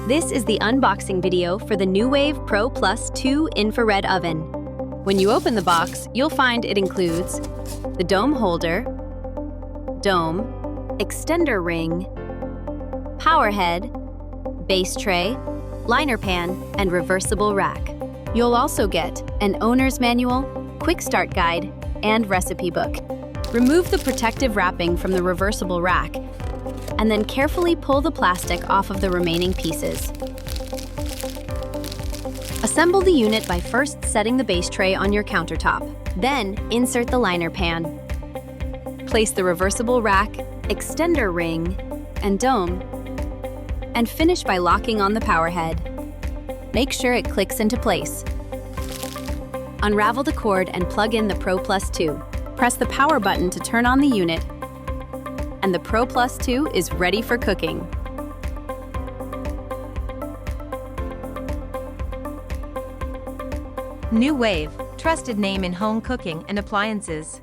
This is the unboxing video for the NuWave Pro Plus 2 infrared oven. When you open the box, you'll find it includes the dome holder, dome, extender ring, power head, base tray, liner pan, and reversible rack. You'll also get an owner's manual, quick start guide, and recipe book. Remove the protective wrapping from the reversible rack, and then carefully pull the plastic off of the remaining pieces. Assemble the unit by first setting the base tray on your countertop. Then, insert the liner pan. Place the reversible rack, extender ring, and dome, and finish by locking on the power head. Make sure it clicks into place. Unravel the cord and plug in the Pro Plus 2. Press the power button to turn on the unit, and the Pro Plus 2 is ready for cooking. NuWave, trusted name in home cooking and appliances.